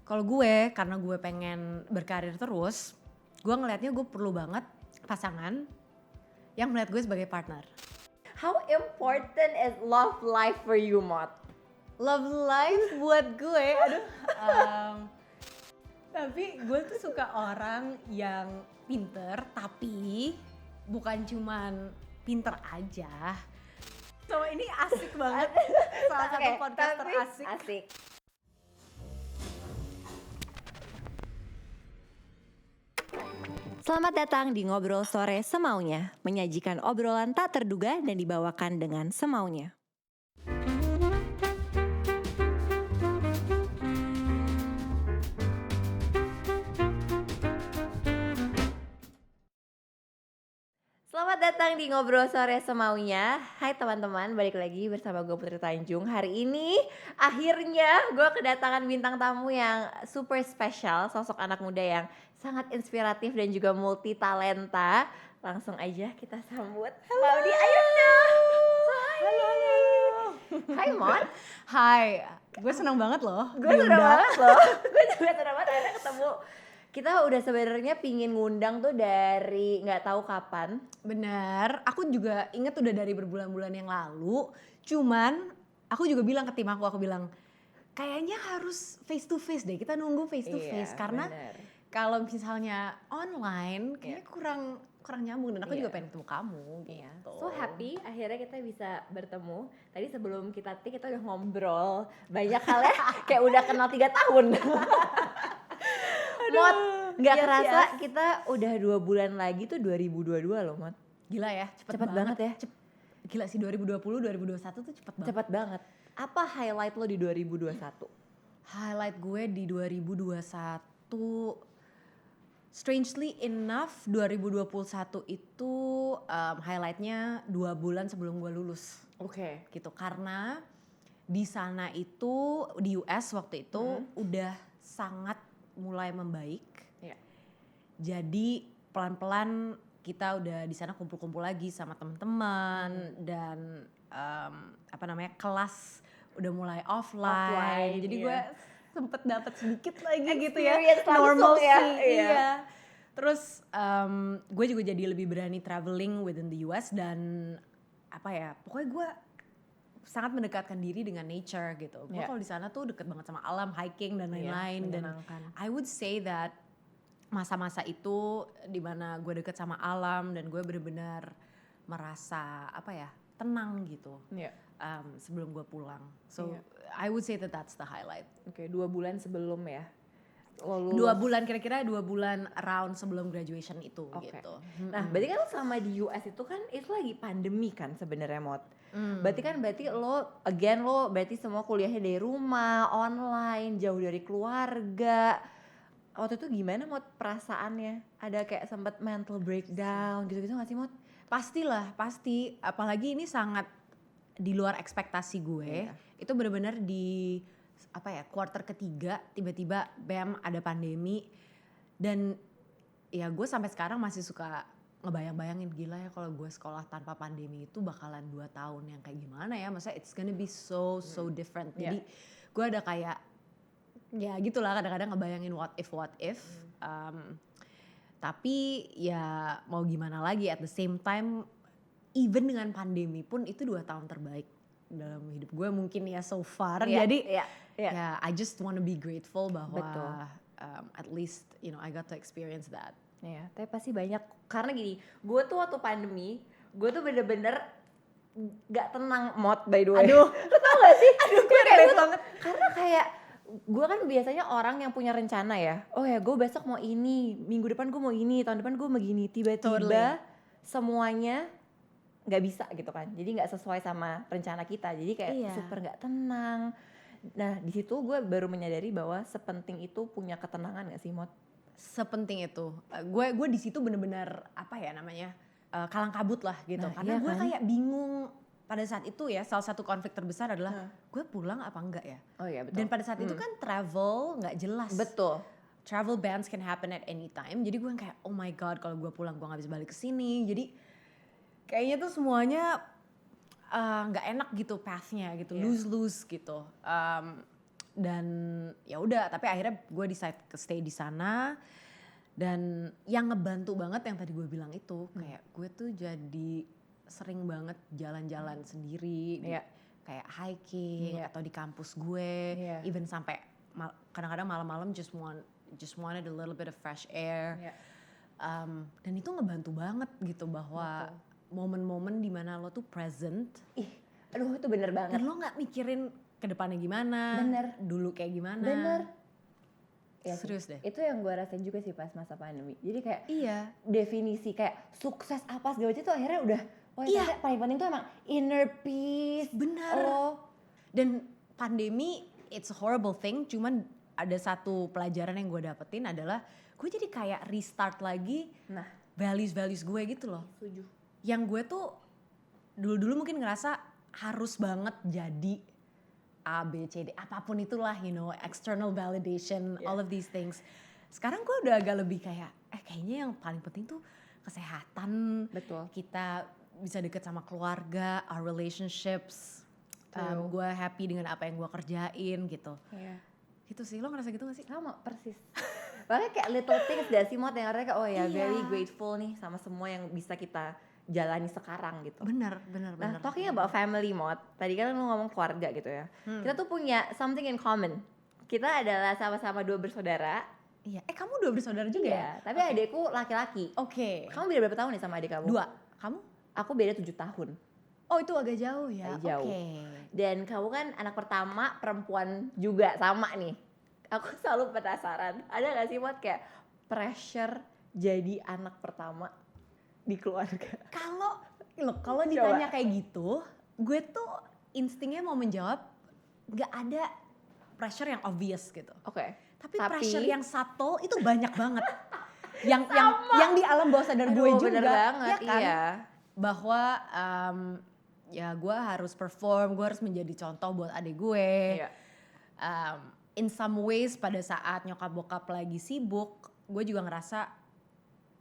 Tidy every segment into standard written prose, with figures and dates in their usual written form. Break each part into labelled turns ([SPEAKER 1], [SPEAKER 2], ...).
[SPEAKER 1] Kalau gue, karena gue pengen berkarir terus, gue ngelihatnya gue perlu banget pasangan yang melihat gue sebagai partner.
[SPEAKER 2] How important is love life for you, Mot?
[SPEAKER 1] Love life buat gue, tapi gue tuh suka orang yang pinter, tapi bukan cuman pinter aja. So ini asik banget, salah satu podcast terasik.
[SPEAKER 2] Asik. Selamat datang di Ngobrol Sore Semaunya, menyajikan obrolan tak terduga dan dibawakan dengan semaunya. Selamat datang di Ngobrol Sore Semaunya. Hai teman-teman, balik lagi bersama gue Putri Tanjung. Hari ini akhirnya gue kedatangan bintang tamu yang super spesial, sosok anak muda yang sangat inspiratif dan juga multi talenta. Langsung aja kita sambut Maudi Ayunda.
[SPEAKER 1] Halo.
[SPEAKER 2] Hai Mon.
[SPEAKER 1] Hai, gue seneng banget loh.
[SPEAKER 2] Gue seneng banget loh. Gue juga seneng banget akhirnya ketemu. Kita udah sebenarnya pingin ngundang tuh dari nggak tahu kapan.
[SPEAKER 1] Bener, aku juga inget udah dari berbulan-bulan yang lalu. Cuman aku juga bilang ke tim aku bilang kayaknya harus face to face deh. Kita nunggu face to face karena kalau misalnya online kayaknya kurang nyambung dan aku juga pengen ketemu kamu gitu.
[SPEAKER 2] So happy akhirnya kita bisa bertemu. Tadi sebelum kita udah ngobrol banyak hal ya kayak udah kenal 3 tahun. Mot, nggak kerasa kita udah 2 bulan lagi tuh 2022 loh Mot.
[SPEAKER 1] Gila ya, cepet banget ya. Gila sih 2020, 2021 tuh cepet banget.
[SPEAKER 2] Cepet banget. Apa highlight lo di 2021?
[SPEAKER 1] Highlight gue di 2021, strangely enough 2021 itu highlightnya 2 bulan sebelum gue lulus.
[SPEAKER 2] Oke.
[SPEAKER 1] Gitu, karena di sana itu, di US waktu itu udah sangat mulai membaik.
[SPEAKER 2] Iya.
[SPEAKER 1] Jadi pelan-pelan kita udah di sana kumpul-kumpul lagi sama teman-teman dan kelas udah mulai offline. Jadi gue sempet dapat sedikit lagi gitu ya normal sih. Iya. Terus gue juga jadi lebih berani traveling within the US dan pokoknya gue sangat mendekatkan diri dengan nature gitu. Gue kalau di sana tuh deket banget sama alam, hiking dan lain-lain. Dan I would say that masa-masa itu dimana gue deket sama alam dan gue benar-benar merasa tenang gitu. Sebelum gue pulang. So I would say that that's the highlight.
[SPEAKER 2] Oke, 2 bulan sebelum ya.
[SPEAKER 1] 2 bulan kira-kira 2 bulan around sebelum graduation itu gitu.
[SPEAKER 2] Nah, berarti kan sama di US itu kan itu lagi pandemi kan sebenarnya Mot. Berarti lo berarti semua kuliahnya dari rumah, online, jauh dari keluarga. Waktu itu gimana Mot perasaannya? Ada kayak sempet mental breakdown gitu-gitu gak sih Mot?
[SPEAKER 1] Pastilah, pasti. Apalagi ini sangat di luar ekspektasi gue. Itu benar-benar di quarter ketiga tiba-tiba bam ada pandemi dan ya gue sampai sekarang masih suka ngebayang-bayangin gila ya kalau gue sekolah tanpa pandemi itu bakalan 2 tahun yang kayak gimana ya, maksudnya it's gonna be so different. Jadi gue ada kayak ya gitulah kadang-kadang ngebayangin what if. Tapi ya mau gimana lagi, at the same time even dengan pandemi pun itu 2 tahun terbaik dalam hidup gue mungkin ya so far. Jadi ya I just wanna be grateful bahwa at least I got to experience that.
[SPEAKER 2] Ya, tapi pasti banyak karena gini, gue tuh waktu pandemi, gue tuh bener-bener gak tenang Mot by the way.
[SPEAKER 1] Aduh,
[SPEAKER 2] lo tau gak sih?
[SPEAKER 1] Gue relate banget.
[SPEAKER 2] Karena kayak gue kan biasanya orang yang punya rencana ya. Oh ya, gue besok mau ini, minggu depan gue mau ini, tahun depan gue mau gini. Tiba-tiba semuanya nggak bisa gitu kan. Jadi nggak sesuai sama rencana kita. Jadi kayak super nggak tenang. Nah di situ gue baru menyadari bahwa sepenting itu punya ketenangan nggak sih Mot?
[SPEAKER 1] Sepenting itu. Gue di situ bener-bener kalang kabut lah gitu. Karena gue kayak bingung pada saat itu ya. Salah satu konflik terbesar adalah gue pulang apa enggak ya.
[SPEAKER 2] Oh iya betul.
[SPEAKER 1] Dan pada saat itu kan travel nggak jelas.
[SPEAKER 2] Betul.
[SPEAKER 1] Travel bans can happen at any time. Jadi gue kayak oh my god kalau gue pulang gue nggak bisa balik ke sini. Jadi kayaknya tuh semuanya nggak enak gitu pathnya gitu, lose gitu. dan ya udah, tapi akhirnya gue decide ke stay di sana. Dan yang ngebantu banget yang tadi gue bilang itu, kayak gue tuh jadi sering banget jalan-jalan sendiri, kayak hiking atau di kampus gue, even sampai kadang-kadang malam-malam just wanted a little bit of fresh air. Dan itu ngebantu banget gitu bahwa momen-momen dimana lo tuh present.
[SPEAKER 2] Aduh itu bener banget.
[SPEAKER 1] Dan lo gak mikirin ke depannya gimana, dulu kayak gimana.
[SPEAKER 2] Bener. Ya,
[SPEAKER 1] serius deh.
[SPEAKER 2] Itu yang gue rasain juga sih pas masa pandemi. Jadi kayak definisi kayak sukses apa segala macam itu akhirnya udah paling penting tuh emang inner peace.
[SPEAKER 1] Bener. Dan pandemi it's a horrible thing, cuman ada satu pelajaran yang gue dapetin adalah gue jadi kayak restart lagi values gue gitu loh.
[SPEAKER 2] Setuju.
[SPEAKER 1] Yang gue tuh dulu mungkin ngerasa harus banget jadi A, B, C, D, apapun itulah, you know, external validation, all of these things. Sekarang gue udah agak lebih kayak, kayaknya yang paling penting tuh kesehatan.
[SPEAKER 2] Betul.
[SPEAKER 1] Kita bisa deket sama keluarga, our relationships. Gue happy dengan apa yang gue kerjain gitu. Gitu sih, lo ngerasa gitu gak sih?
[SPEAKER 2] Sama, persis. Makanya kayak little things gak sih Mot, yang artinya kayak very grateful nih sama semua yang bisa kita jalani sekarang gitu.
[SPEAKER 1] Bener.
[SPEAKER 2] Nah, talking about family Mot, tadi kan lu ngomong keluarga gitu ya. Kita tuh punya something in common. Kita adalah sama-sama 2 bersaudara.
[SPEAKER 1] Iya, kamu 2 bersaudara juga ya?
[SPEAKER 2] Tapi adekku laki-laki. Kamu beda berapa tahun nih sama adik kamu?
[SPEAKER 1] 2, kamu?
[SPEAKER 2] Aku beda 7 tahun.
[SPEAKER 1] Oh itu agak jauh ya?
[SPEAKER 2] Jauh. Dan kamu kan anak pertama perempuan juga sama nih. Aku selalu penasaran, ada gak sih Mot kayak pressure jadi anak pertama di keluarga?
[SPEAKER 1] Kalau ditanya kayak gitu, gue tuh instingnya mau menjawab gak ada pressure yang obvious gitu. Tapi pressure yang subtle itu banyak banget. yang di alam bawah sadar gue juga.
[SPEAKER 2] Bener banget,
[SPEAKER 1] ya kan? Bahwa ya gue harus perform, gue harus menjadi contoh buat adik gue. In some ways pada saat nyokap bokap lagi sibuk, gue juga ngerasa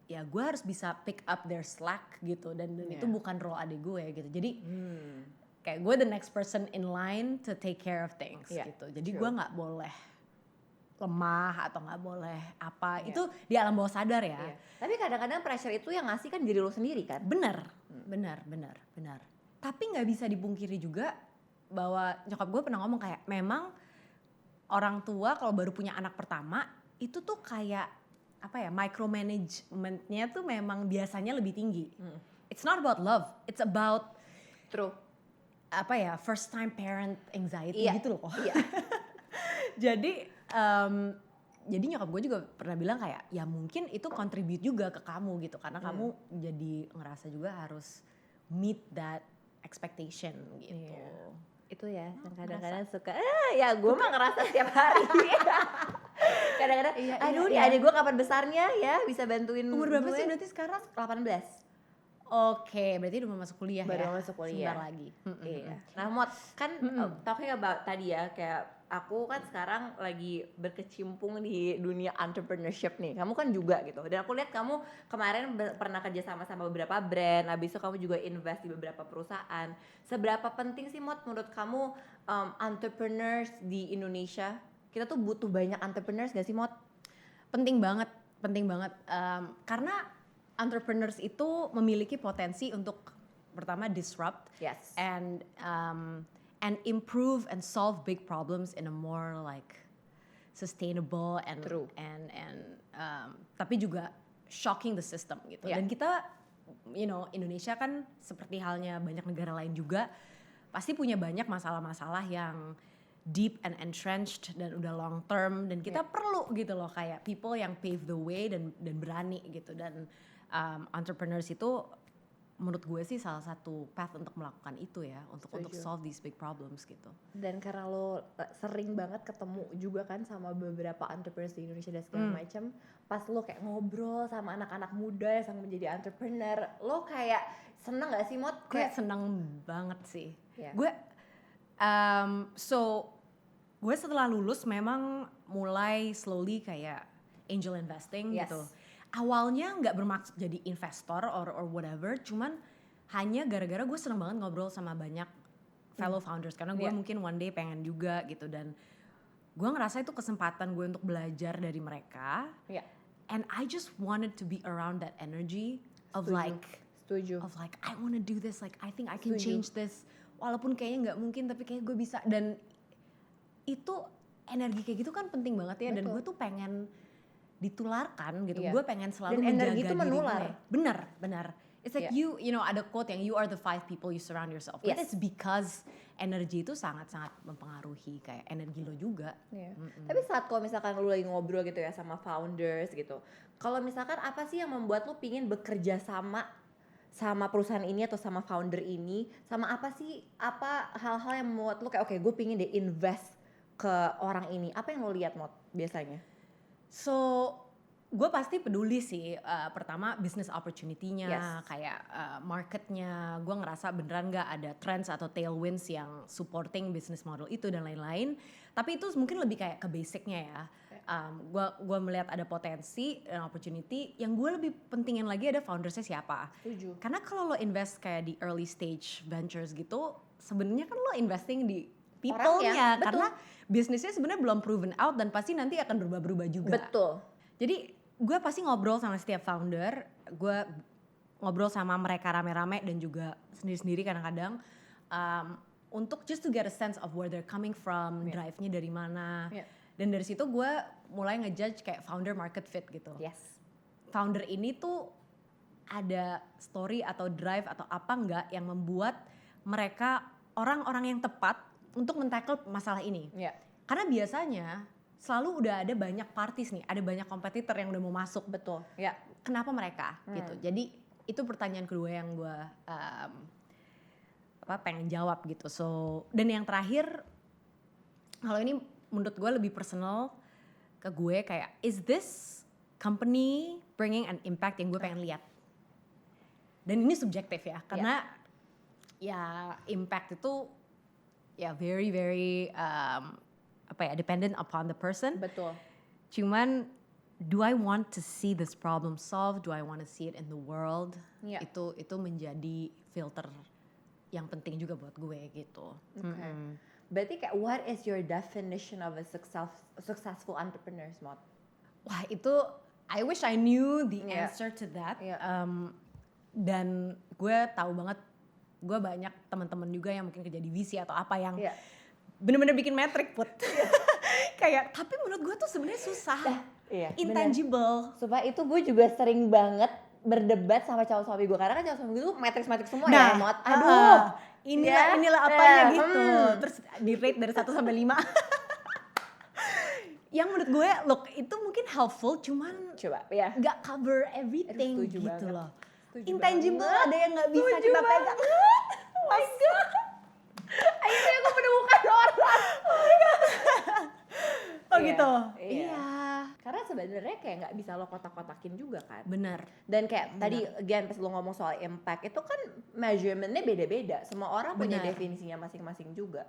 [SPEAKER 1] ya gue harus bisa pick up their slack gitu, dan itu bukan role adik gue gitu. Jadi kayak gue the next person in line to take care of things gitu. Jadi gue nggak boleh lemah atau nggak boleh apa, itu di alam bawah sadar ya.
[SPEAKER 2] Tapi kadang-kadang pressure itu yang ngasih kan diri lo sendiri kan?
[SPEAKER 1] Bener. Tapi nggak bisa dipungkiri juga bahwa nyokap gue pernah ngomong kayak memang orang tua kalau baru punya anak pertama itu tuh kayak apa ya, micromanagementnya tuh memang biasanya lebih tinggi. It's not about love, it's about apa ya, first time parent anxiety gitu loh. Jadi nyokap gue juga pernah bilang kayak ya mungkin itu contribute juga ke kamu gitu, karena kamu jadi ngerasa juga harus meet that expectation gitu.
[SPEAKER 2] Itu ya, kadang-kadang suka ya gue mah ngerasa setiap hari. Kadang-kadang aduh nih adik gue kapan besarnya ya bisa bantuin.
[SPEAKER 1] Umur berapa sih berarti sekarang?
[SPEAKER 2] 18.
[SPEAKER 1] Berarti udah mau masuk kuliah ya?
[SPEAKER 2] Baru masuk kuliah.
[SPEAKER 1] Sebentar lagi.
[SPEAKER 2] Nah Mot, kan talking about tadi ya, kayak aku kan sekarang lagi berkecimpung di dunia entrepreneurship nih. Kamu kan juga gitu. Dan aku lihat kamu kemarin pernah kerja sama beberapa brand, habis itu kamu juga invest di beberapa perusahaan. Seberapa penting sih Mot menurut kamu entrepreneurs di Indonesia? Kita tuh butuh banyak entrepreneurs gak sih Mot?
[SPEAKER 1] Penting banget. Karena entrepreneurs itu memiliki potensi untuk pertama disrupt and improve and solve big problems in a more like sustainable and tapi juga shocking the system gitu. Dan kita Indonesia kan seperti halnya banyak negara lain juga pasti punya banyak masalah-masalah yang deep and entrenched dan udah long term, dan kita perlu gitu loh kayak people yang pave the way dan berani gitu. Dan entrepreneurs itu menurut gue sih salah satu path untuk melakukan itu ya, untuk solve these big problems gitu.
[SPEAKER 2] Dan karena lo sering banget ketemu juga kan sama beberapa entrepreneurs di Indonesia dan segala macam, pas lo kayak ngobrol sama anak-anak muda yang sang menjadi entrepreneur, lo kayak seneng gak sih Mot?
[SPEAKER 1] Gue seneng banget sih. Gue gue setelah lulus memang mulai slowly kayak angel investing gitu. Awalnya nggak bermaksud jadi investor or whatever, cuman hanya gara-gara gue seneng banget ngobrol sama banyak fellow founders, karena gue mungkin one day pengen juga gitu. Dan gue ngerasa itu kesempatan gue untuk belajar dari mereka. And I just wanted to be around that energy of
[SPEAKER 2] Setuju.
[SPEAKER 1] of like I wanna do this, like I think I can change this. Walaupun kayaknya nggak mungkin, tapi kayak gue bisa. Dan itu energi kayak gitu kan penting banget ya. Dan gue tuh pengen ditularkan gitu. Gue pengen selalu
[SPEAKER 2] dan
[SPEAKER 1] menjaga
[SPEAKER 2] energi itu menular.
[SPEAKER 1] diri gue. Benar. It's like you know ada quote yang you are the 5 people you surround yourself with. It's because energi itu sangat-sangat mempengaruhi kayak energi lo juga.
[SPEAKER 2] Tapi saat kalau misalkan lo lagi ngobrol gitu ya sama founders gitu, kalau misalkan apa sih yang membuat lo pingin bekerja sama perusahaan ini atau sama founder ini, sama apa hal-hal yang membuat lo kayak oke, gue pingin deh invest ke orang ini, apa yang lo lihat Mot biasanya?
[SPEAKER 1] So gue pasti peduli sih, pertama business opportunity-nya, kayak marketnya, gue ngerasa beneran gak ada trends atau tailwinds yang supporting business model itu dan lain-lain. Tapi itu mungkin lebih kayak ke basicnya ya. Gue melihat ada potensi dan opportunity. Yang gue lebih pentingin lagi ada foundersnya siapa.
[SPEAKER 2] Setuju.
[SPEAKER 1] Karena kalau lo invest kayak di early stage ventures gitu, sebenarnya kan lo investing di people-nya. Karena bisnisnya sebenarnya belum proven out dan pasti nanti akan berubah-berubah juga.
[SPEAKER 2] Betul.
[SPEAKER 1] Jadi gue pasti ngobrol sama setiap founder, gue ngobrol sama mereka rame-rame dan juga sendiri-sendiri kadang-kadang untuk just to get a sense of where they're coming from, drive-nya dari mana. Dan dari situ gue mulai ngejudge kayak founder market fit gitu. Founder ini tuh ada story atau drive atau apa enggak yang membuat mereka orang-orang yang tepat untuk men-tackle masalah ini. Karena biasanya selalu udah ada banyak parties nih, ada banyak kompetitor yang udah mau masuk.
[SPEAKER 2] Betul.
[SPEAKER 1] Kenapa mereka gitu? Jadi itu pertanyaan kedua yang gue pengen jawab gitu. So dan yang terakhir, kalau ini menurut gue lebih personal ke gue kayak is this company bringing an impact yang gue pengen lihat? Dan ini subjektif ya, karena ya impact itu ya very dependent upon the person.
[SPEAKER 2] Betul.
[SPEAKER 1] Cuman do I want to see this problem solved? Do I want to see it in the world? Itu menjadi filter yang penting juga buat gue gitu.
[SPEAKER 2] Berarti kayak what is your definition of a successful entrepreneur, Mot?
[SPEAKER 1] Wah, itu I wish I knew the answer to that. Dan gue tahu banget, gue banyak teman-teman juga yang mungkin kerja di VC atau apa yang bener-bener bikin metrik put. Kayak tapi menurut gue tuh sebenarnya susah. Intangible.
[SPEAKER 2] Supaya itu gue juga sering banget berdebat sama cowok suami gue, karena kan cowok suami gue tuh metrik-metrik semua ya, Mot. Aduh,
[SPEAKER 1] inilah apanya gitu. Terus di rate dari 1 sampai 5. Yang menurut gue, look itu mungkin helpful, cuman nggak cover everything gitu banget. Loh. Intangible banget. Ada yang nggak bisa kita pegang.
[SPEAKER 2] Oh my god. Akhirnya aku menemukan orang.
[SPEAKER 1] Oh my god. Oh gitu.
[SPEAKER 2] Iya. Karena sebenarnya kayak nggak bisa lo kotak-kotakin juga kan.
[SPEAKER 1] Benar.
[SPEAKER 2] Dan kayak tadi again pas lo ngomong soal impact itu kan measurementnya beda-beda. Semua orang punya definisinya masing-masing juga.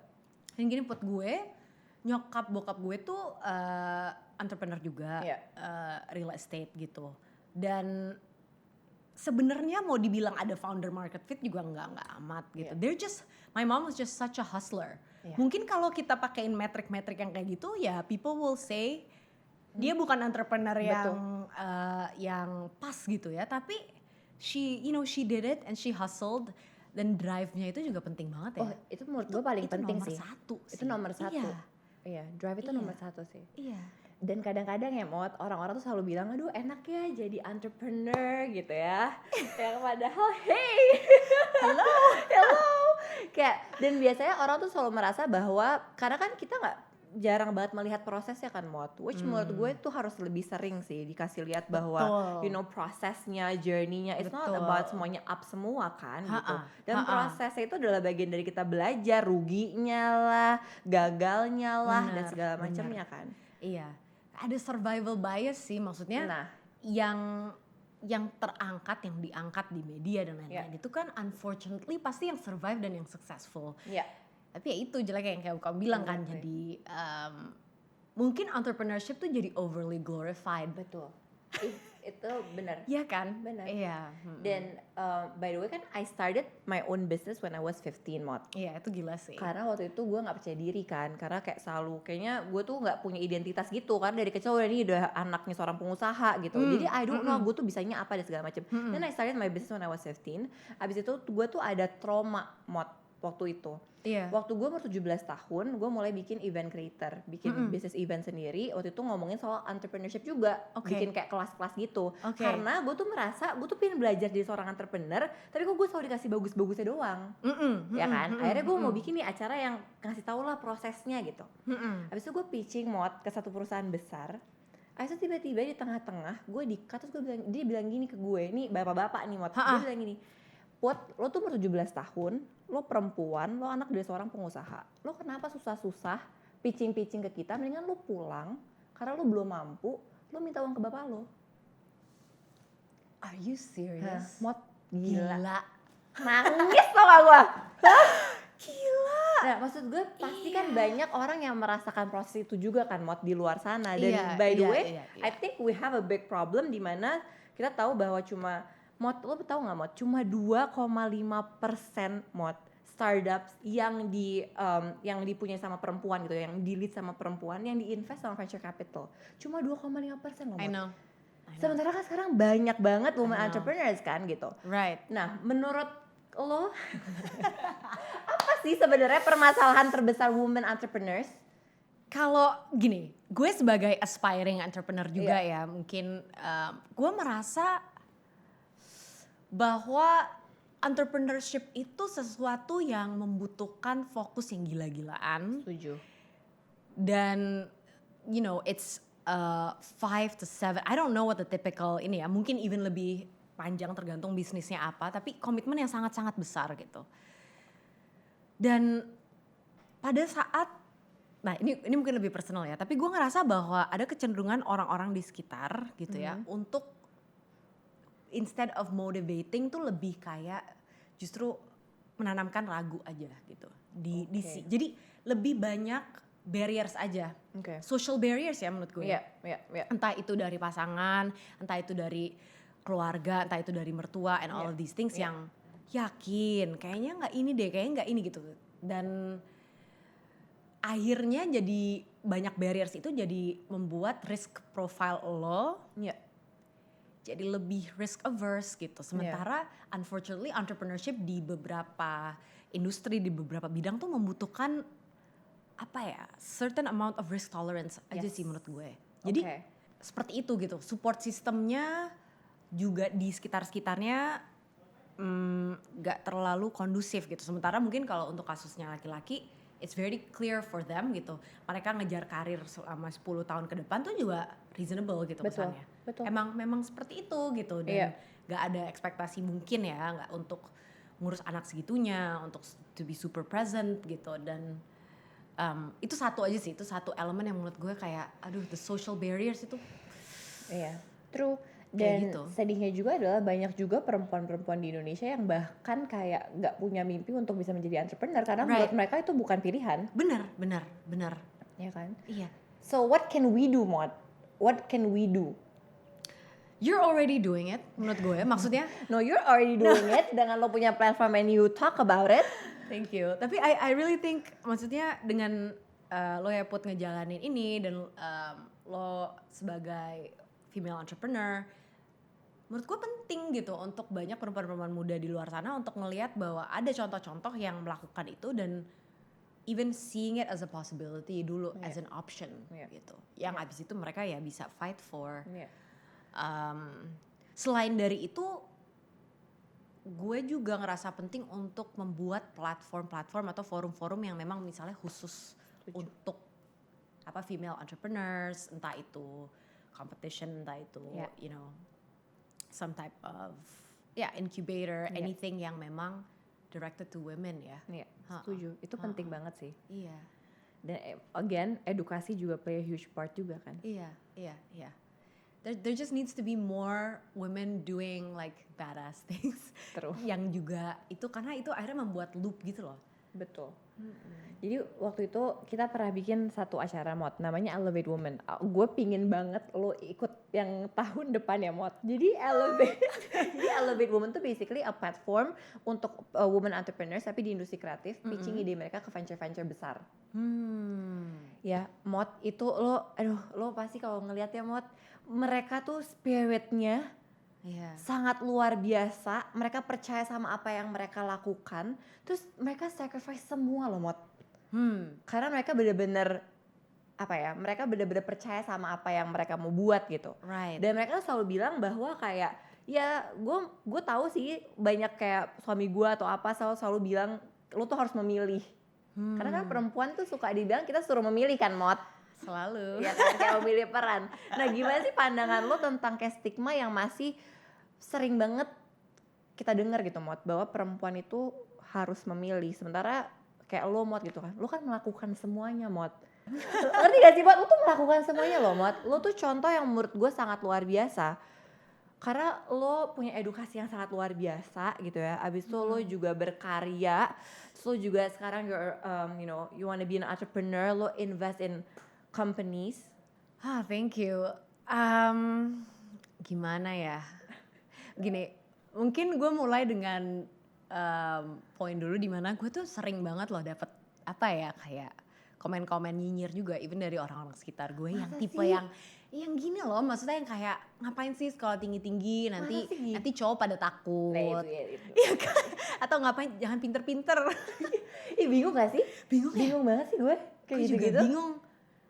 [SPEAKER 1] Dan gini buat gue, nyokap bokap gue tuh entrepreneur juga, real estate gitu. Dan sebenarnya mau dibilang ada founder market fit juga nggak amat gitu. They're just, my mom was just such a hustler. Mungkin kalau kita pakein metrik-metrik yang kayak gitu, ya people will say dia bukan entrepreneur yang pas gitu ya. Tapi she did it and she hustled. Dan drive-nya itu juga penting banget ya.
[SPEAKER 2] Oh, itu menurut gue paling penting sih.
[SPEAKER 1] Itu nomor satu.
[SPEAKER 2] Iya, drive itu nomor satu sih.
[SPEAKER 1] Iya.
[SPEAKER 2] Dan kadang-kadang ya Mot, orang-orang tuh selalu bilang, aduh enak ya jadi entrepreneur gitu ya. Yang padahal, hey, hello. Kayak, dan biasanya orang tuh selalu merasa bahwa, karena kan kita jarang banget melihat prosesnya kan Mot. Which menurut gue tuh harus lebih sering sih dikasih lihat bahwa, prosesnya, journey-nya, it's not about semuanya up semua kan gitu. Dan prosesnya itu adalah bagian dari kita belajar, ruginya lah, gagalnya lah, dan segala macamnya kan.
[SPEAKER 1] Iya. Ada survival bias sih, maksudnya yang terangkat, yang diangkat di media dan lain-lain itu kan unfortunately pasti yang survive dan yang successful. Tapi ya itu jelek yang kayak kamu bilang kan, jadi mungkin entrepreneurship tuh jadi overly glorified.
[SPEAKER 2] Betul. Itu benar.
[SPEAKER 1] Iya kan?
[SPEAKER 2] Benar.
[SPEAKER 1] Iya.
[SPEAKER 2] Dan by the way kan I started my own business when I was 15 Mot.
[SPEAKER 1] Iya itu gila sih.
[SPEAKER 2] Karena waktu itu gue nggak percaya diri kan, karena kayak selalu kayaknya gue tuh nggak punya identitas gitu kan, dari kecil udah anaknya seorang pengusaha gitu. Jadi I don't know gue tuh bisanya apa dan segala macam. Dan I started my business when I was 15. Abis itu gue tuh ada trauma Mot waktu itu.
[SPEAKER 1] Iya.
[SPEAKER 2] Waktu gue umur 17 tahun, gue mulai bikin event creator, bikin bisnis event sendiri. Waktu itu ngomongin soal entrepreneurship juga, bikin kayak kelas-kelas gitu. Karena gue tuh merasa, gue tuh pengen belajar jadi seorang entrepreneur, tapi kok gue selalu dikasih bagus-bagusnya doang, ya kan? Akhirnya gue mau bikin nih acara yang ngasih tau lah prosesnya gitu. Habis itu gue pitching Mot ke satu perusahaan besar. Habis itu tiba-tiba di tengah-tengah gue di-cut, terus dia bilang gini ke gue, nih bapak-bapak nih Mot, dia bilang gini, Put, lo tuh umur 17 tahun, lo perempuan, lo anak dari seorang pengusaha. Lo kenapa susah-susah pitching-pitching ke kita, mendingan lo pulang, karena lo belum mampu, lo minta uang ke bapak lo.
[SPEAKER 1] Are you serious?
[SPEAKER 2] Mot, gila.
[SPEAKER 1] Nangis tau gak gue? Gila.
[SPEAKER 2] Nah maksud gue pasti kan banyak orang yang merasakan proses itu juga kan Mot di luar sana. Dan by the way, I think we have a big problem di mana kita tahu bahwa Mot, lo tahu nggak Mot? Cuma 2,5% Mot startups yang dipunyai sama perempuan gitu, yang di lead sama perempuan, yang diinvest sama venture capital. Cuma 2,5% loh Mot.
[SPEAKER 1] I know.
[SPEAKER 2] Sementara kan sekarang banyak banget women entrepreneurs kan gitu.
[SPEAKER 1] Right.
[SPEAKER 2] Nah, menurut lo apa sih sebenarnya permasalahan terbesar women entrepreneurs?
[SPEAKER 1] Kalau gini, gue sebagai aspiring entrepreneur juga ya, mungkin gue merasa bahwa entrepreneurship itu sesuatu yang membutuhkan fokus yang gila-gilaan.
[SPEAKER 2] Setuju.
[SPEAKER 1] Dan you know, it's 5 to 7, I don't know what the typical ini ya, mungkin even lebih panjang tergantung bisnisnya apa, tapi komitmen yang sangat-sangat besar gitu. Dan pada saat, nah ini mungkin lebih personal ya, tapi gue ngerasa bahwa ada kecenderungan orang-orang di sekitar gitu ya, untuk instead of motivating tuh lebih kayak justru menanamkan ragu aja gitu. Jadi lebih banyak barriers aja, social barriers ya menurut gue. Entah itu dari pasangan, entah itu dari keluarga, entah itu dari mertua and all of these things yang yakin kayaknya nggak ini deh, kayaknya nggak ini gitu. Dan akhirnya jadi banyak barriers itu jadi membuat risk profile lo jadi lebih risk averse gitu. Sementara unfortunately entrepreneurship di beberapa industri, di beberapa bidang tuh membutuhkan apa ya, certain amount of risk tolerance aja sih menurut gue. Jadi seperti itu gitu, support sistemnya juga di sekitar-sekitarnya gak terlalu kondusif gitu. Sementara mungkin kalau untuk kasusnya laki-laki, it's very clear for them gitu. Mereka ngejar karir selama 10 tahun ke depan tuh juga reasonable gitu kesannya. Memang seperti itu gitu. Dan gak ada ekspektasi mungkin ya, gak untuk ngurus anak segitunya, untuk to be super present gitu. Dan itu satu aja sih, itu satu elemen yang menurut gue kayak aduh, the social barriers itu
[SPEAKER 2] true. Dan gitu. Sedihnya juga adalah banyak juga perempuan-perempuan di Indonesia yang bahkan kayak gak punya mimpi untuk bisa menjadi entrepreneur karena menurut mereka itu bukan pilihan.
[SPEAKER 1] Benar.
[SPEAKER 2] Ya kan?
[SPEAKER 1] Iya.
[SPEAKER 2] So what can we do, Mot? What can we do?
[SPEAKER 1] You're already doing it menurut gue, maksudnya.
[SPEAKER 2] No, you're already doing it dengan lo punya platform and you talk about it.
[SPEAKER 1] Thank you. Tapi I really think, maksudnya dengan lo ya Put ngejalanin ini dan lo sebagai female entrepreneur, menurut gue penting gitu untuk banyak perempuan-perempuan muda di luar sana untuk ngelihat bahwa ada contoh-contoh yang melakukan itu dan even seeing it as a possibility dulu, as an option gitu. Yang abis itu mereka ya bisa fight for. Selain dari itu, gue juga ngerasa penting untuk membuat platform-platform atau forum-forum yang memang misalnya khusus untuk female entrepreneurs, entah itu competition, entah itu you know some type of incubator, anything yang memang directed to women ya.
[SPEAKER 2] Setuju, itu penting banget sih.
[SPEAKER 1] Iya.
[SPEAKER 2] Dan again, edukasi juga play a huge part juga kan.
[SPEAKER 1] Iya. There just needs to be more women doing like badass things.
[SPEAKER 2] True.
[SPEAKER 1] Yang juga itu karena itu akhirnya membuat loop gitu loh.
[SPEAKER 2] Betul. Jadi waktu itu kita pernah bikin satu acara Mot, namanya Elevate Women. Gue pingin banget lo ikut yang tahun depan ya Mot. Jadi Elevate Women tuh basically a platform untuk women entrepreneurs tapi di industri kreatif, pitching ide mereka ke venture-venture besar. Ya Mot itu lo pasti kalau ngeliat ya Mot, mereka tuh spiritnya sangat luar biasa. Mereka percaya sama apa yang mereka lakukan, terus mereka sacrifice semua loh Mot. Karena mereka bener-bener mereka bener-bener percaya sama apa yang mereka mau buat gitu. Dan mereka selalu bilang bahwa kayak ya gue tahu sih banyak kayak suami gue atau apa selalu bilang lo tuh harus memilih. Karena kan perempuan tuh suka dibilang kita suruh memilih kan Mot.
[SPEAKER 1] Selalu.
[SPEAKER 2] Ya kan kayak memilih peran. Nah gimana sih pandangan lo tentang kayak stigma yang masih sering banget kita dengar gitu Mot, bahwa perempuan itu harus memilih, sementara kayak lo Mot gitu kan, lo kan melakukan semuanya Mot. Ngerti gak sih Mot, lo tuh melakukan semuanya lo Mot. Lo tuh contoh yang menurut gue sangat luar biasa, karena lo punya edukasi yang sangat luar biasa gitu ya. Abis itu lo juga berkarya, lo juga sekarang you wanna be an entrepreneur, lo invest in companies.
[SPEAKER 1] Thank you. Gimana ya? Gini, mungkin gue mulai dengan poin dulu di mana gue tuh sering banget loh dapet kayak komen-komen nyinyir juga, even dari orang-orang sekitar gue. Yang tipe yang gini loh, maksudnya yang kayak ngapain sih sekolah tinggi-tinggi, nanti cowok pada takut. Iya kan? Atau ngapain jangan pinter-pinter.
[SPEAKER 2] Ih bingung gak sih? Bingung banget sih gue kayak gitu-gitu.
[SPEAKER 1] Bingung.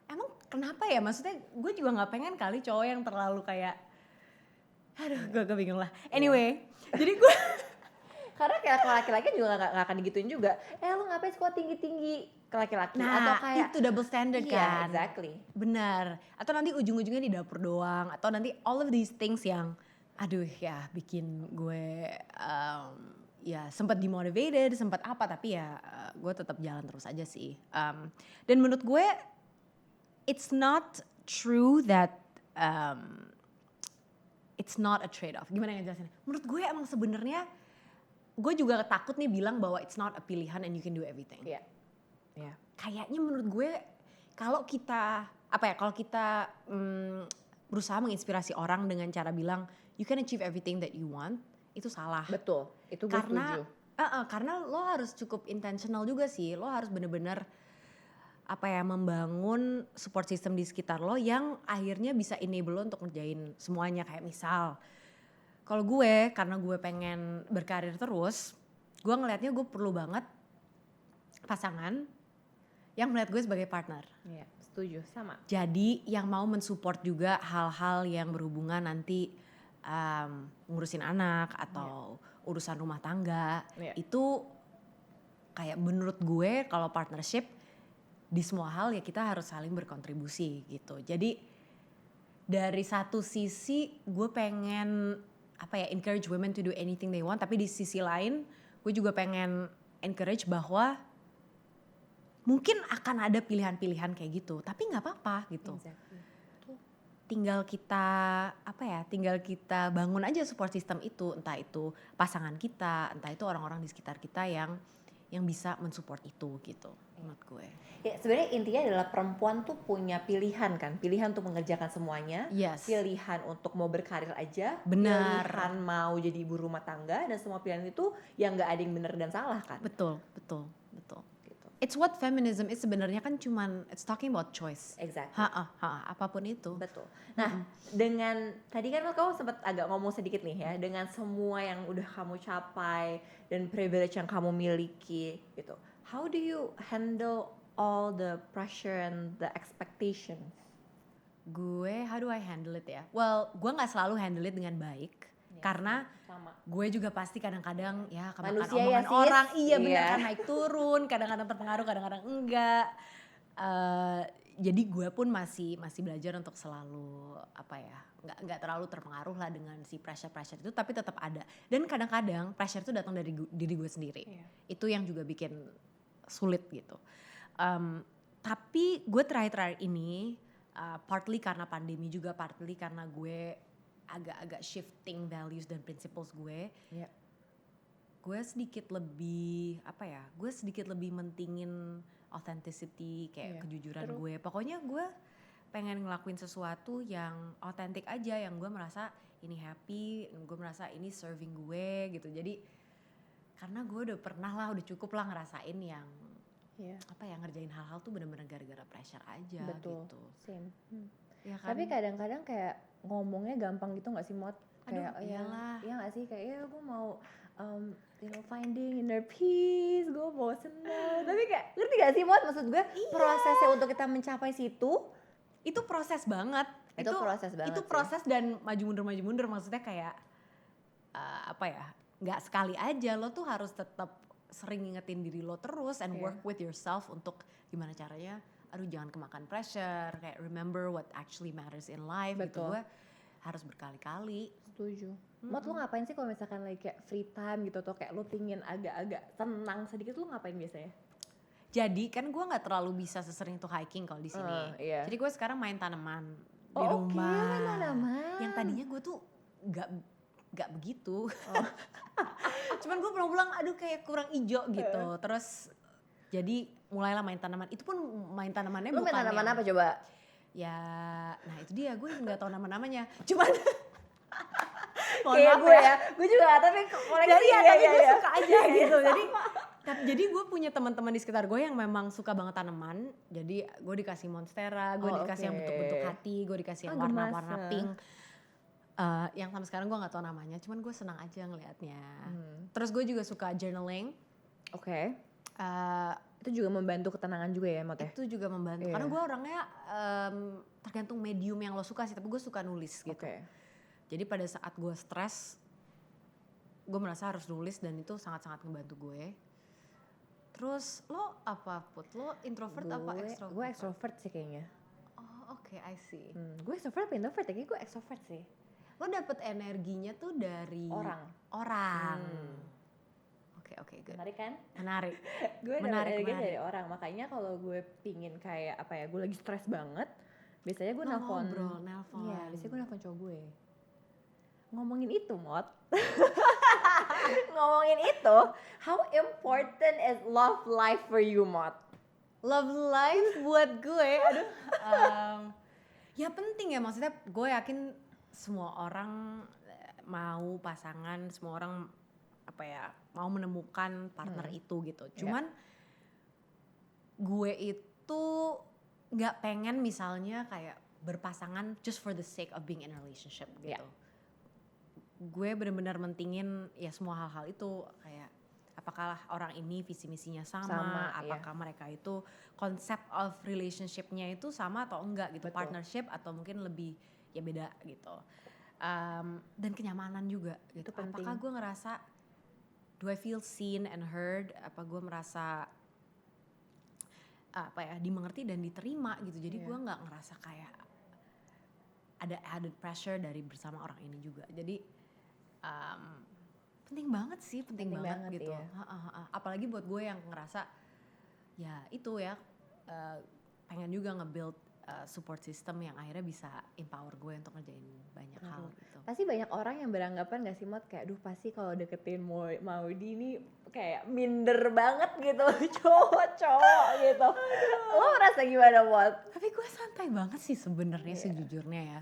[SPEAKER 1] Emang kenapa ya? Maksudnya gue juga gak pengen kali cowok yang terlalu kayak gue bingung lah. Anyway, jadi gue
[SPEAKER 2] karena kayak laki-laki juga gak akan digituin juga. Lo ngapain sekolah tinggi-tinggi ke laki-laki?
[SPEAKER 1] Nah,
[SPEAKER 2] atau kayak
[SPEAKER 1] itu double standard kan.
[SPEAKER 2] Exactly.
[SPEAKER 1] Benar. Atau nanti ujung-ujungnya di dapur doang. Atau nanti all of these things yang bikin gue sempat demotivated, sempat apa, tapi gue tetap jalan terus aja sih. Dan menurut gue it's not true that it's not a trade-off. Gimana ngejelasinnya? Menurut gue emang sebenarnya gue juga takut nih bilang bahwa it's not a pilihan and you can do everything.
[SPEAKER 2] Iya.
[SPEAKER 1] Kayaknya menurut gue kalau kita berusaha menginspirasi orang dengan cara bilang you can achieve everything that you want, itu salah.
[SPEAKER 2] Betul. Itu gue setuju.
[SPEAKER 1] Karena lo harus cukup intentional juga sih. Lo harus bener-bener membangun support system di sekitar lo yang akhirnya bisa enable lo untuk ngerjain semuanya. Kayak misal kalau gue, karena gue pengen berkarir terus, gue ngelihatnya gue perlu banget pasangan yang melihat gue sebagai partner.
[SPEAKER 2] Iya, setuju, sama.
[SPEAKER 1] Jadi yang mau mensupport juga hal-hal yang berhubungan nanti ngurusin anak atau urusan rumah tangga. Itu kayak menurut gue kalau partnership di semua hal ya kita harus saling berkontribusi gitu. Jadi dari satu sisi gue pengen encourage women to do anything they want, tapi di sisi lain gue juga pengen encourage bahwa mungkin akan ada pilihan-pilihan kayak gitu, tapi nggak apa-apa gitu.
[SPEAKER 2] Exactly.
[SPEAKER 1] Tinggal kita bangun aja support system itu, entah itu pasangan kita, entah itu orang-orang di sekitar kita yang bisa mensupport itu gitu menurut gue.
[SPEAKER 2] Ya sebenarnya intinya adalah perempuan tuh punya pilihan kan, pilihan untuk mengerjakan semuanya, pilihan untuk mau berkarir aja, pilihan mau jadi ibu rumah tangga, dan semua pilihan itu yang nggak ada yang benar dan salah kan.
[SPEAKER 1] Betul. Gitu. It's what feminism is sebenarnya kan it's talking about choice.
[SPEAKER 2] Exactly.
[SPEAKER 1] Apapun itu.
[SPEAKER 2] Betul. Nah, dengan tadi kan kamu sempat agak ngomong sedikit nih ya, dengan semua yang udah kamu capai dan privilege yang kamu miliki gitu. How do you handle all the pressure and the expectations?
[SPEAKER 1] How do I handle it ya? Well, gue gak selalu handle it dengan baik. Karena gue juga pasti kadang-kadang kemakan omongan orang. Iya benar kan, naik turun, kadang-kadang terpengaruh, kadang-kadang enggak. Jadi gue pun masih belajar untuk selalu nggak terlalu terpengaruh lah dengan si pressure itu, tapi tetap ada. Dan kadang-kadang pressure itu datang dari diri gue sendiri. Itu yang juga bikin sulit gitu. Tapi gue terakhir ini partly karena pandemi juga, partly karena gue agak-agak shifting values dan principles gue. gue sedikit lebih gue sedikit lebih mentingin authenticity kayak kejujuran gue. Pokoknya gue pengen ngelakuin sesuatu yang authentic aja, yang gue merasa ini happy, gue merasa ini serving gue gitu. Jadi karena gue udah cukup lah ngerasain yang ngerjain hal-hal tuh bener-bener gara-gara pressure aja.
[SPEAKER 2] Betul.
[SPEAKER 1] Gitu.
[SPEAKER 2] Same.
[SPEAKER 1] Ya kan?
[SPEAKER 2] Tapi kadang-kadang kayak ngomongnya gampang gitu gak sih Mot? Kayak
[SPEAKER 1] iyalah.
[SPEAKER 2] Iya gak sih, kayak gue mau finding inner peace, gue mau senang. Tapi kayak ngerti gak sih Mot, maksud gue prosesnya untuk kita mencapai situ
[SPEAKER 1] itu proses banget.
[SPEAKER 2] Itu proses banget.
[SPEAKER 1] Itu proses dan maju mundur maksudnya kayak nggak sekali aja, lo tuh harus tetap sering ngingetin diri lo terus and work with yourself untuk gimana caranya jangan kemakan pressure, kayak remember what actually matters in life. Betul. Gitu. Gue harus berkali-kali.
[SPEAKER 2] Setuju. Mot, lo ngapain sih kalau misalkan lagi kayak free time gitu, atau kayak lo pingin agak-agak tenang sedikit, lo ngapain biasanya?
[SPEAKER 1] Jadi kan gue nggak terlalu bisa sesering tuh hiking kalau di sini. Jadi gue sekarang main tanaman di rumah.
[SPEAKER 2] Main tanaman.
[SPEAKER 1] Yang tadinya gue tuh nggak begitu. Cuman gue pulang-pulang kayak kurang hijau gitu. Terus jadi mulailah main tanaman. Itu pun main tanamannya bukan.
[SPEAKER 2] Lu main tanaman apa coba?
[SPEAKER 1] Ya, nah itu dia, gue nggak tahu nama-namanya. Cuman
[SPEAKER 2] kayak gue ya, gue juga tapi koleksi
[SPEAKER 1] tapi gue suka aja gitu. Jadi gue punya teman-teman di sekitar gue yang memang suka banget tanaman. Jadi gue dikasih monstera, gue dikasih yang bentuk-bentuk hati, gue dikasih yang warna-warna pink. Yang sampai sekarang gue nggak tahu namanya, cuman gue senang aja ngelihatnya. Terus gue juga suka journaling.
[SPEAKER 2] Itu juga membantu ketenangan juga ya Mot ya? Itu
[SPEAKER 1] juga membantu, karena gue orangnya tergantung medium yang lo suka sih, tapi gue suka nulis gitu. Jadi pada saat gue stres, gue merasa harus nulis dan itu sangat-sangat ngebantu gue. Terus lo apa Put? Lo introvert apa extrovert?
[SPEAKER 2] Gue extrovert sih kayaknya.
[SPEAKER 1] Oh oke, I see.
[SPEAKER 2] Gue extrovert apa introvert ya? Kayaknya gue extrovert sih.
[SPEAKER 1] Lo dapet energinya tuh dari orang. Oke, good.
[SPEAKER 2] Menarik kan?
[SPEAKER 1] Menarik.
[SPEAKER 2] Gue dapet energi dari orang, makanya kalau gue pingin kayak gue lagi stres banget, biasanya gue nelfon. Iya, biasanya gue nelfon cowok gue. Ngomongin itu Mot. Ngomongin itu, how important is love life for you Mot?
[SPEAKER 1] Love life buat gue, ya penting ya, maksudnya gue yakin semua orang mau pasangan, semua orang mau menemukan partner itu gitu. Cuman gue itu nggak pengen misalnya kayak berpasangan just for the sake of being in a relationship gitu. Gue benar-benar mentingin ya semua hal-hal itu, kayak apakah orang ini visi misinya sama apakah mereka itu konsep of relationship-nya itu sama atau enggak gitu. Betul. Partnership atau mungkin lebih ya beda gitu. Dan kenyamanan juga gitu. Apakah gue ngerasa do I feel seen and heard? Apa gue merasa dimengerti dan diterima gitu. Jadi gue nggak ngerasa kayak ada added pressure dari bersama orang ini juga. Jadi penting banget sih, penting banget gitu. Apalagi buat gue yang ngerasa ya itu ya pengen juga nge-build support system yang akhirnya bisa empower gue untuk ngerjain banyak hal gitu.
[SPEAKER 2] Pasti banyak orang yang beranggapan gak sih Mot, kayak aduh pasti kalau deketin Maudy ini kayak minder banget gitu, cowok gitu. Lo merasa gimana Mot?
[SPEAKER 1] Tapi gue santai banget sih sebenarnya sejujurnya ya.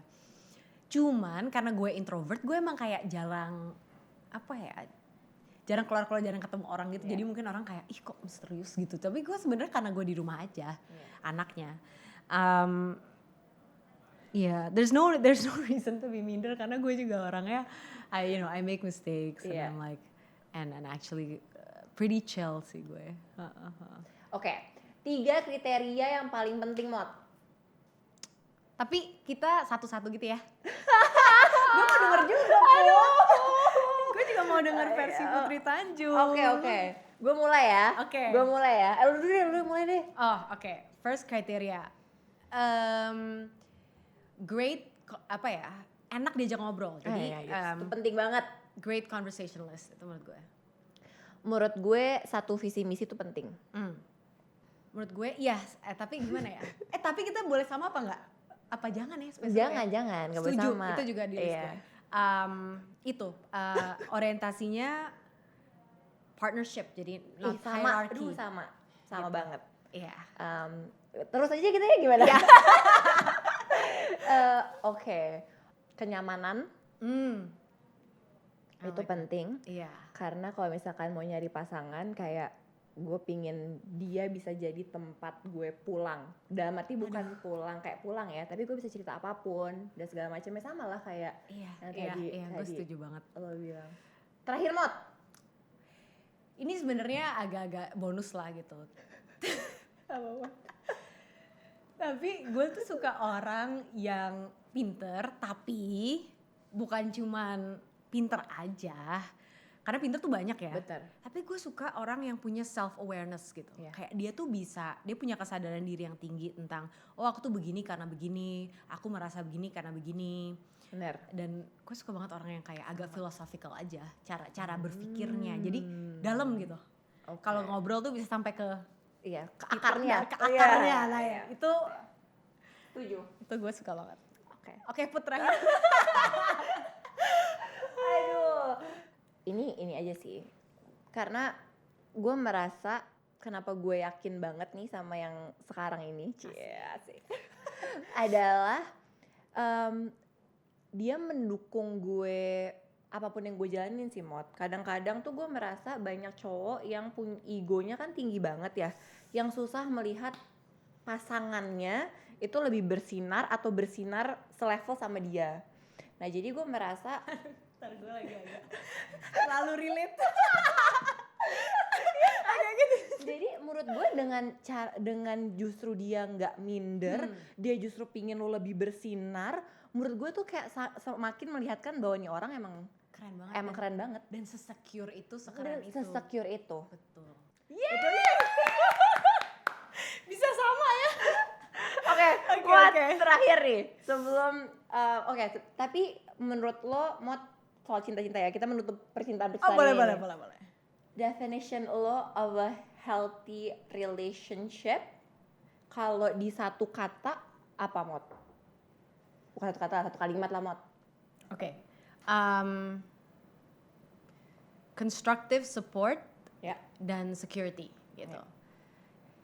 [SPEAKER 1] Cuman karena gue introvert, gue emang kayak jarang keluar-keluar, jarang ketemu orang gitu. Jadi mungkin orang kayak ih kok misterius gitu. Tapi gue sebenarnya karena gue di rumah aja, anaknya. There's no reason to be minder karena gue juga orangnya I make mistakes and I'm like and actually pretty chill sih gue.
[SPEAKER 2] Oke, 3 kriteria yang paling penting Mot.
[SPEAKER 1] Tapi kita satu-satu gitu ya.
[SPEAKER 2] Gue mau denger juga.
[SPEAKER 1] Gue juga mau denger versi Putri Tanjung.
[SPEAKER 2] Oke. Gue mulai ya. Gue mulai ya. Lu mulai deh.
[SPEAKER 1] Oh, oke. First criteria. Great enak diajak ngobrol. Jadi
[SPEAKER 2] itu penting banget.
[SPEAKER 1] Great conversationalist itu menurut gue.
[SPEAKER 2] Menurut gue satu visi misi itu penting.
[SPEAKER 1] Menurut gue tapi gimana ya? Tapi kita boleh sama apa enggak? Apa jangan ya spesifik?
[SPEAKER 2] Jangan, gak boleh
[SPEAKER 1] sama.
[SPEAKER 2] sama.
[SPEAKER 1] Itu juga di list gue. Orientasinya partnership, jadi not
[SPEAKER 2] sama,
[SPEAKER 1] hierarchy.
[SPEAKER 2] aduh sama
[SPEAKER 1] Gitu.
[SPEAKER 2] banget.
[SPEAKER 1] Iya.
[SPEAKER 2] Terus aja gitu ya gimana? Oke. Kenyamanan itu penting.
[SPEAKER 1] Iya.
[SPEAKER 2] Karena kalau misalkan mau nyari pasangan kayak gue pingin dia bisa jadi tempat gue pulang. Dalam arti bukan pulang kayak pulang ya, tapi gue bisa cerita apapun dan segala macamnya, sama lah kayak
[SPEAKER 1] Iya, gue setuju banget.
[SPEAKER 2] lo bilang. Terakhir Mot,
[SPEAKER 1] Ini sebenarnya agak-agak bonus lah gitu. Tapi gue tuh suka orang yang pinter, tapi bukan cuman pinter aja. Karena pinter tuh banyak ya.
[SPEAKER 2] betul.
[SPEAKER 1] Tapi gue suka orang yang punya self awareness gitu.
[SPEAKER 2] Iya.
[SPEAKER 1] Kayak dia tuh bisa, dia punya kesadaran diri yang tinggi tentang, oh aku tuh begini karena begini, aku merasa begini karena begini.
[SPEAKER 2] Bener.
[SPEAKER 1] Dan gue suka banget orang yang kayak agak philosophical aja, cara berpikirnya. Jadi dalam gitu.
[SPEAKER 2] Okay.
[SPEAKER 1] Kalau ngobrol tuh bisa sampai ke
[SPEAKER 2] Iya, ke akarnya.
[SPEAKER 1] ke akarnya. Nah, ya. Itu
[SPEAKER 2] Setuju.
[SPEAKER 1] gue suka banget.
[SPEAKER 2] Oke.
[SPEAKER 1] Put terakhir.
[SPEAKER 2] Aduh. Ini aja sih. Karena gue merasa kenapa gue yakin banget nih sama yang sekarang ini, sih. Adalah dia mendukung gue apapun yang gue jalanin sih, Mot. Kadang-kadang tuh gue merasa banyak cowok yang punya egonya kan tinggi banget ya, yang susah melihat pasangannya itu lebih bersinar atau bersinar selevel sama dia. Nah jadi gue merasa
[SPEAKER 1] Ntar gue lagi agak lalu relate.
[SPEAKER 2] Jadi menurut gue dengan justru dia nggak minder, dia justru pingin lo lebih bersinar. Menurut gue tuh kayak semakin melihatkan bahwa nih orang emang keren banget.
[SPEAKER 1] Dan se-secure itu, sekeren itu.
[SPEAKER 2] Se-secure itu.
[SPEAKER 1] Betul.
[SPEAKER 2] Yeay!
[SPEAKER 1] Bisa sama ya.
[SPEAKER 2] Oke,
[SPEAKER 1] Oke.
[SPEAKER 2] terakhir nih. Sebelum, tapi menurut lo, Mot, soal cinta-cinta ya, kita menutup percintaan untuk
[SPEAKER 1] Boleh.
[SPEAKER 2] Definition lo of a healthy relationship, kalau di satu kata, apa Mot? Bukan satu kata, satu kalimat lah Mot.
[SPEAKER 1] Oke. Constructive support dan security gitu.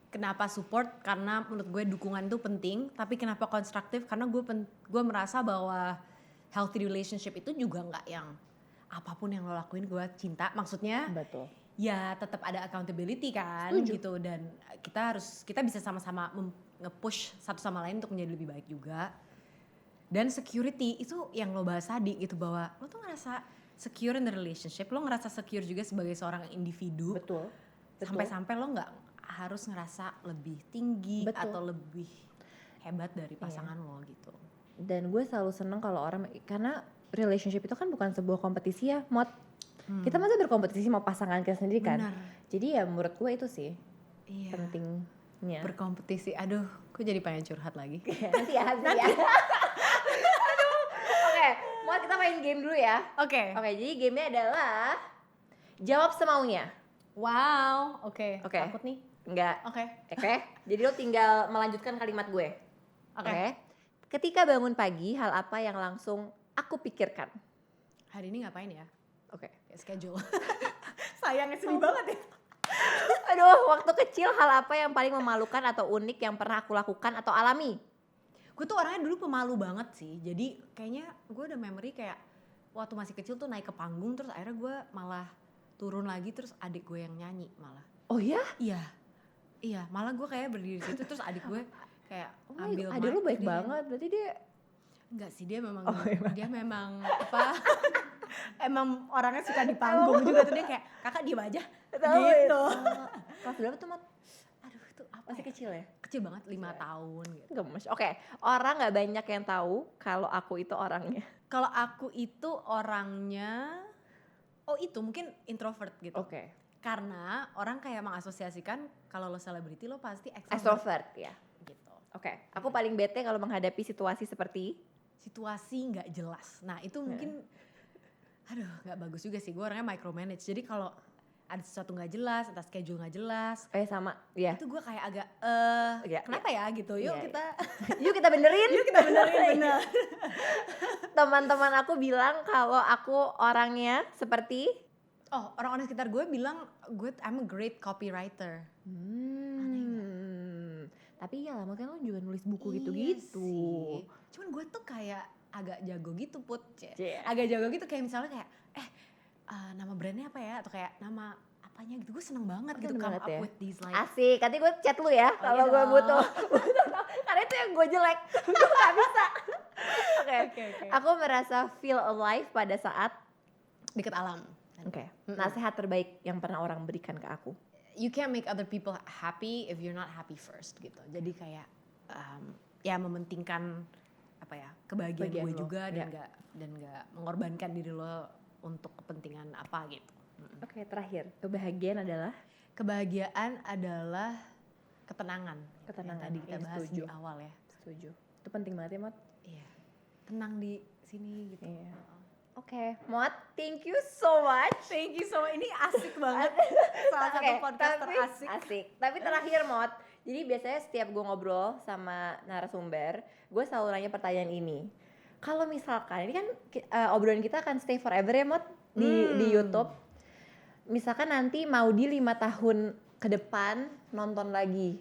[SPEAKER 1] Kenapa support? Karena menurut gue dukungan itu penting. Tapi kenapa konstruktif? Karena gue merasa bahwa healthy relationship itu juga nggak yang apapun yang lo lakuin gue cinta. Maksudnya
[SPEAKER 2] Betul.
[SPEAKER 1] ya tetap ada accountability kan.
[SPEAKER 2] Setuju.
[SPEAKER 1] Gitu. Dan kita bisa sama-sama nge-push satu sama lain untuk menjadi lebih baik juga. Dan security itu yang lo bahas tadi gitu, bahwa lo tuh ngerasa secure in the relationship, lo ngerasa secure juga sebagai seorang individu.
[SPEAKER 2] Betul.
[SPEAKER 1] Sampai-sampai lo nggak harus ngerasa lebih tinggi atau lebih hebat dari pasangan lo gitu.
[SPEAKER 2] Dan gue selalu seneng kalau orang, karena relationship itu kan bukan sebuah kompetisi ya, Mot. Kita masa berkompetisi sama pasangan kita sendiri kan.
[SPEAKER 1] Benar.
[SPEAKER 2] Jadi ya menurut gue itu sih pentingnya.
[SPEAKER 1] Berkompetisi, aduh, gue jadi pengen curhat lagi.
[SPEAKER 2] Nanti ya. Oke, mau kita main game dulu ya.
[SPEAKER 1] Oke.
[SPEAKER 2] Oke, jadi gamenya adalah jawab semaunya.
[SPEAKER 1] Wow, oke.
[SPEAKER 2] Oke.
[SPEAKER 1] Takut nih.
[SPEAKER 2] Enggak.
[SPEAKER 1] Oke.
[SPEAKER 2] Jadi lo tinggal melanjutkan kalimat gue. Oke. Ketika bangun pagi, hal apa yang langsung aku pikirkan?
[SPEAKER 1] Hari ini ngapain ya?
[SPEAKER 2] Oke.
[SPEAKER 1] Schedule. Sayangnya sedih banget ya.
[SPEAKER 2] Aduh, waktu kecil hal apa yang paling memalukan atau unik yang pernah aku lakukan atau alami?
[SPEAKER 1] Gue tuh orangnya dulu pemalu banget sih. Jadi kayaknya gue ada memory kayak waktu masih kecil tuh naik ke panggung, terus akhirnya gue malah turun lagi, terus adik gue yang nyanyi malah.
[SPEAKER 2] Oh ya?
[SPEAKER 1] Iya, malah gue kayak berdiri di situ, terus adik gue kayak ambil mic.
[SPEAKER 2] Adik lu baik banget, berarti dia...
[SPEAKER 1] Enggak sih, dia memang apa? Emang orangnya suka di panggung juga tuh, dia kayak kakak diem aja gitu.
[SPEAKER 2] Kelas berapa tuh, Mat?
[SPEAKER 1] Aduh, itu apa
[SPEAKER 2] Masih kecil ya?
[SPEAKER 1] Kecil banget, 5 tahun gitu.
[SPEAKER 2] Gemes. Oke, orang gak banyak yang tahu kalau aku itu orangnya.
[SPEAKER 1] Kalau aku itu orangnya, itu mungkin introvert gitu.
[SPEAKER 2] Oke.
[SPEAKER 1] Karena orang kayak mengasosiasikan kalau lo selebriti lo pasti
[SPEAKER 2] Extrovert ya.
[SPEAKER 1] gitu.
[SPEAKER 2] Oke, aku paling bete kalau menghadapi situasi seperti
[SPEAKER 1] Situasi nggak jelas. Nah itu mungkin, aduh nggak bagus juga sih. Gue orangnya micromanage. Jadi kalau ada sesuatu nggak jelas, atau schedule nggak jelas,
[SPEAKER 2] sama, ya.
[SPEAKER 1] itu gue kayak agak, kenapa ya gitu. Yuk
[SPEAKER 2] kita benerin.
[SPEAKER 1] bener.
[SPEAKER 2] Teman-teman aku bilang kalau aku orangnya seperti
[SPEAKER 1] Oh, orang-orang sekitar gue bilang I'm a great copywriter.
[SPEAKER 2] Tapi ya lama kan lo juga nulis buku
[SPEAKER 1] Iya
[SPEAKER 2] gitu-gitu.
[SPEAKER 1] sih. Cuman gue tuh kayak agak jago gitu Put. Agak jago gitu kayak misalnya kayak nama brandnya apa ya, atau kayak nama apanya gitu. Gue seneng banget gitu come up with these like.
[SPEAKER 2] Asik, nanti gue chat lu ya kalau gue butuh. Karena itu yang gue jelek. Gue gak bisa. Oke. Aku merasa feel alive pada saat
[SPEAKER 1] Deket alam.
[SPEAKER 2] Nasihat terbaik yang pernah orang berikan ke aku.
[SPEAKER 1] You can't make other people happy if you're not happy first gitu. Jadi kayak ya mementingkan apa ya, kebahagiaan gue juga dan nggak mengorbankan diri lo untuk kepentingan apa gitu.
[SPEAKER 2] Oke, terakhir, kebahagiaan
[SPEAKER 1] adalah ketenangan.
[SPEAKER 2] Ketenangan.
[SPEAKER 1] Yang tadi kita bahas di awal ya.
[SPEAKER 2] Setuju. Itu penting banget ya, Mot.
[SPEAKER 1] Iya. Tenang di sini gitu.
[SPEAKER 2] Iya. Oke, Mot, thank you so much.
[SPEAKER 1] Thank you so much. Ini asik banget. Salah satu podcast terasik.
[SPEAKER 2] Asik. Tapi terakhir, Mot. Jadi biasanya setiap gue ngobrol sama narasumber, gue selalu nanya pertanyaan ini. Kalau misalkan, ini kan obrolan kita akan stay forever ya, Mot, di YouTube. Misalkan nanti Maudy 5 tahun ke depan nonton lagi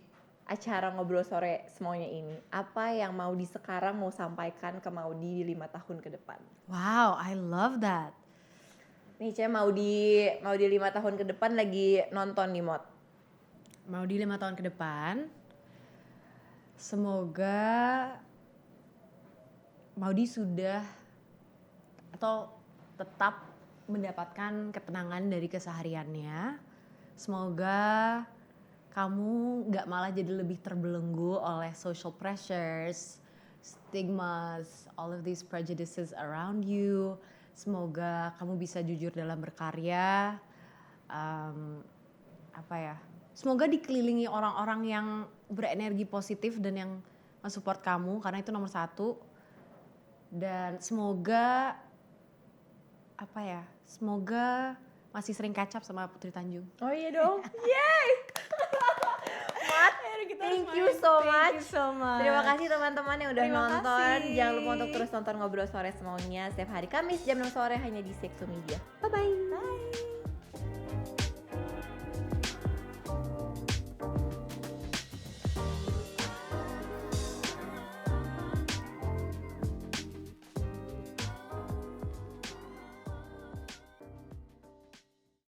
[SPEAKER 2] acara Ngobrol Sore Semuanya ini, apa yang Maudy sekarang mau sampaikan ke Maudy di 5 tahun ke depan?
[SPEAKER 1] Wow, I love that.
[SPEAKER 2] Nih, Maudy 5 tahun ke depan lagi nonton nih, Mot.
[SPEAKER 1] Maudy 5 tahun ke depan, semoga Maudy sudah atau tetap mendapatkan ketenangan dari kesehariannya. Semoga kamu gak malah jadi lebih terbelenggu oleh social pressures, stigmas, all of these prejudices around you. Semoga kamu bisa jujur dalam berkarya. Semoga dikelilingi orang-orang yang berenergi positif dan yang nge-support kamu, karena itu nomor 1. Dan semoga semoga masih sering catch up sama Putri Tanjung.
[SPEAKER 2] Oh iya dong. Yay! Mat, thank you so much. Terima kasih teman-teman yang udah nonton. Jangan lupa untuk terus nonton Ngobrol Sore Semuanya setiap hari Kamis jam 6 sore hanya di Seksu Media. Bye-bye.
[SPEAKER 1] Bye.